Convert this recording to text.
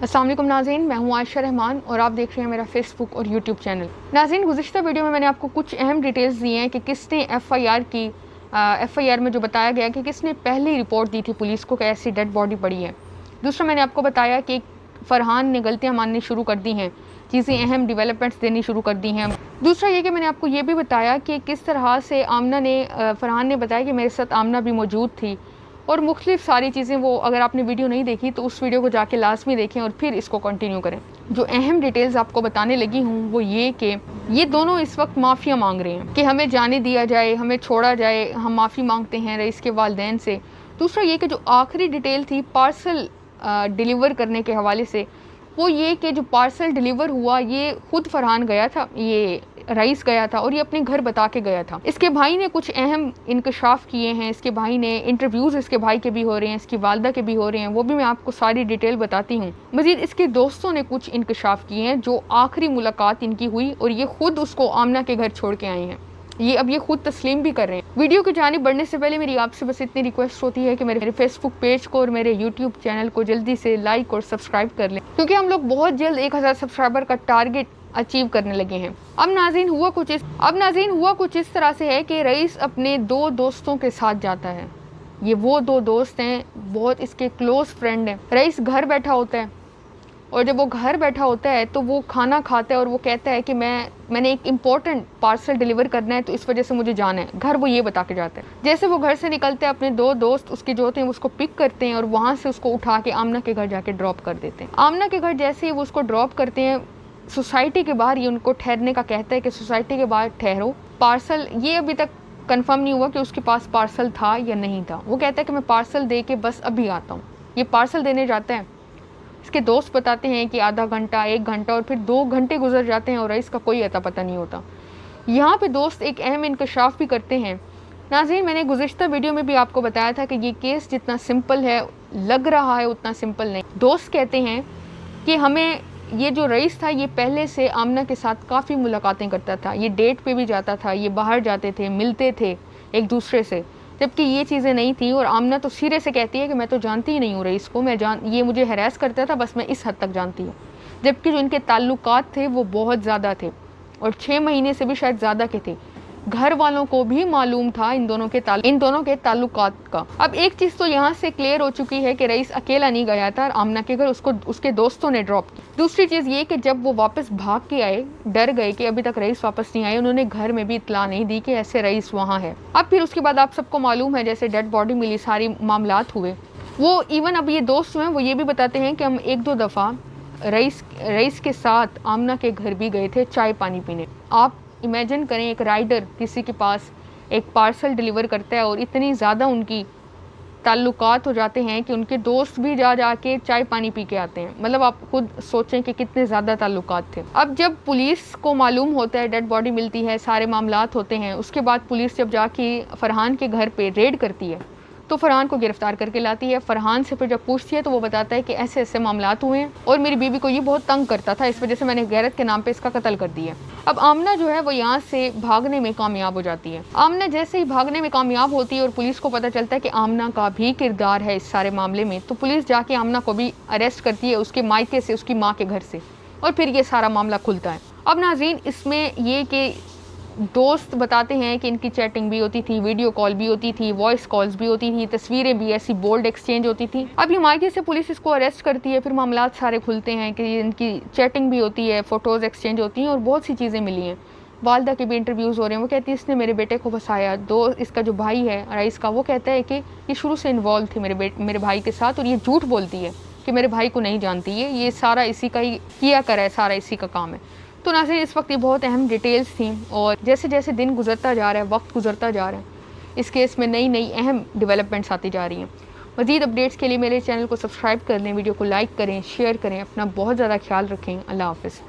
अस्सलाम वालेकुम नाज़रीन, मैं हूँ आयशा रहमान और आप देख रहे हैं मेरा फेसबुक और यूट्यूब चैनल। नाज़रीन, गुज़िश्ता वीडियो में मैंने आपको कुछ अहम डिटेल्स दी हैं कि किसने एफ़आईआर में जो बताया गया कि किसने पहले रिपोर्ट दी थी पुलिस को कि ऐसी डेड बॉडी पड़ी है। दूसरा, मैंने आपको बताया कि फ़रहान ने गलतियाँ माननी शुरू कर दी हैं, चीज़ें अहम डेवलपमेंट्स देनी शुरू कर दी हैं। दूसरा ये कि मैंने आपको ये भी बताया कि किस तरह से फ़रहान ने बताया कि मेरे साथ आमना भी मौजूद थी और मुख्तलिफ सारी चीज़ें। वो अगर आपने वीडियो नहीं देखी तो उस वीडियो को जाके लाजमी देखें और फिर इसको कंटिन्यू करें। जो अहम डिटेल्स आपको बताने लगी हूँ वो ये कि ये दोनों इस वक्त माफ़िया मांग रहे हैं कि हमें जाने दिया जाए, हमें छोड़ा जाए, हम माफ़ी मांगते हैं रईस के वालिदैन से। दूसरा ये कि जो आखिरी डिटेल थी पार्सल डिलीवर करने के हवाले से, वो ये कि जो पार्सल डिलीवर हुआ ये खुद फ़रहान गया था, ये रईस गया था और ये अपने घर बता के गया था। इसके भाई ने कुछ अहम इंकशाफ किए हैं, इसके भाई ने इंटरव्यूज़ इसके भाई के भी हो रहे हैं, इसकी वालदा के भी हो रहे हैं, वो भी मैं आपको सारी डिटेल बताती हूँ। मज़ीद इसके दोस्तों ने कुछ इंकशाफ किए हैं जो आखिरी मुलाकात इनकी हुई और ये खुद उसको आमना के घर छोड़ के आए हैं। ये खुद तस्लीम भी कर रहे हैं। वीडियो की जानिब बढ़ने से पहले मेरी आपसे बस इतनी रिक्वेस्ट होती है कि मेरे फेसबुक पेज को और मेरे यूट्यूब चैनल को जल्दी से लाइक और सब्सक्राइब कर लें, क्योंकि हम लोग बहुत जल्द 1000 सब्सक्राइबर का टारगेट अचीव करने लगे हैं। अब नाज़रीन हुआ कुछ इस तरह से है कि रईस अपने दो दोस्तों के साथ जाता है। ये वो दो दोस्त हैं, बहुत इसके क्लोज फ्रेंड हैं। रईस घर बैठा होता है और जब वो घर बैठा होता है तो वो खाना खाता है और वो कहता है कि मैंने एक इम्पॉर्टेंट पार्सल डिलीवर करना है तो इस वजह से मुझे जाना है घर। वो ये बता के जाता है। जैसे वो घर से निकलते हैं अपने दो दोस्त उसके जो होते हैं उसको पिक करते हैं और वहाँ से उसको उठा के आमना के घर जाके ड्रॉप कर देते हैं। आमना के घर जैसे ही वो उसको ड्रॉप करते हैं, सोसाइटी के बाहर ये उनको ठहरने का कहता है कि सोसाइटी के बाहर ठहरो। पार्सल, ये अभी तक कंफर्म नहीं हुआ कि उसके पास पार्सल था या नहीं था। वो कहता है कि मैं पार्सल दे के बस अभी आता हूँ। ये पार्सल देने जाता है। इसके दोस्त बताते हैं कि आधा घंटा, 1 घंटा और फिर 2 घंटे गुजर जाते हैं और इसका कोई अता पता नहीं होता। यहाँ पे दोस्त एक अहम इंकशाफ भी करते हैं। नाज़रीन, मैंने गुज़िश्ता वीडियो में भी आपको बताया था कि ये केस जितना सिंपल है लग रहा है उतना सिंपल नहीं। दोस्त कहते हैं कि हमें ये जो रईस था ये पहले से आमना के साथ काफ़ी मुलाकातें करता था, ये डेट पे भी जाता था, ये बाहर जाते थे, मिलते थे एक दूसरे से, जबकि ये चीज़ें नहीं थी। और आमना तो सिरे से कहती है कि मैं तो जानती ही नहीं हूँ रईस को, ये मुझे हैरास करता था, बस मैं इस हद तक जानती हूँ। जबकि जो इनके ताल्लुकात थे वो बहुत ज़्यादा थे और 6 महीने से भी शायद ज़्यादा के थे। घर वालों को भी मालूम था इन दोनों के ताल्लुकात का। अब एक चीज़ तो यहाँ से क्लियर हो चुकी है कि रईस अकेला नहीं गया था आमना के घर, उसको उसके दोस्तों ने ड्रॉप किया। दूसरी चीज़ ये कि जब वो वापस भाग के आए, डर गए कि अभी तक रईस वापस नहीं आए, उन्होंने घर में भी इत्तला नहीं दी कि ऐसे रईस वहाँ है। अब फिर उसके बाद आप सबको मालूम है जैसे डेड बॉडी मिली, सारी मामलात हुए। वो इवन अब ये दोस्त हैं वो ये भी बताते हैं कि हम 1-2 दफ़ा रईस के साथ आमना के घर भी गए थे चाय पानी पीने। आप इमेजिन करें, एक राइडर किसी के पास एक पार्सल डिलीवर करता है और इतनी ज़्यादा उनकी ताल्लुकात हो जाते हैं कि उनके दोस्त भी जा के चाय पानी पी के आते हैं। मतलब आप खुद सोचें कि कितने ज़्यादा ताल्लुकात थे। अब जब पुलिस को मालूम होता है, डेड बॉडी मिलती है, सारे मामलात होते हैं, उसके बाद पुलिस जब जाके फ़रहान के घर पे रेड करती है तो फ़रहान को गिरफ़्तार करके लाती है। फ़रहान से फिर जब पूछती है तो वो बताता है कि ऐसे ऐसे मामलात हुए हैं और मेरी बीवी को ये बहुत तंग करता था, इस वजह से मैंने गैरत के नाम पे इसका कत्ल कर दिया। अब आमना जो है वो यहाँ से भागने में कामयाब हो जाती है। आमना जैसे ही भागने में कामयाब होती है और पुलिस को पता चलता है कि आमना का भी किरदार है इस सारे मामले में, तो पुलिस जाके आमना को भी अरेस्ट करती है उसके मायके से, उसकी माँ के घर से, और फिर ये सारा मामला खुलता है। अब नाज़रीन, इसमें ये कि दोस्त बताते हैं कि इनकी चैटिंग भी होती थी, वीडियो कॉल भी होती थी, वॉइस कॉल्स भी होती थी, तस्वीरें भी ऐसी बोल्ड एक्सचेंज होती थी। अब ये मायके से पुलिस इसको अरेस्ट करती है, फिर मामलात सारे खुलते हैं कि इनकी चैटिंग भी होती है, फ़ोटोज़ एक्सचेंज होती हैं और बहुत सी चीज़ें मिली हैं। वालदा के भी इंटरव्यूज़ हो रहे हैं। वो कहती है इसने मेरे बेटे को फंसाया। इसका जो भाई है रईस का, वो कहता है कि ये शुरू से इन्वॉल्व थी मेरे भाई के साथ और ये झूठ बोलती है कि मेरे भाई को नहीं जानती है, ये सारा इसी का ही किया करा है, सारा इसी का काम है। तो नाज़रीन, इस वक्त ये बहुत अहम डिटेल्स थी और जैसे जैसे दिन गुजरता जा रहा है, वक्त गुजरता जा रहा है, इस केस में नई अहम डेवलपमेंट्स आती जा रही हैं। मज़ीद अपडेट्स के लिए मेरे चैनल को सब्सक्राइब कर लें, वीडियो को लाइक करें, शेयर करें, अपना बहुत ज़्यादा ख्याल रखें। अल्लाह हाफ़िज़।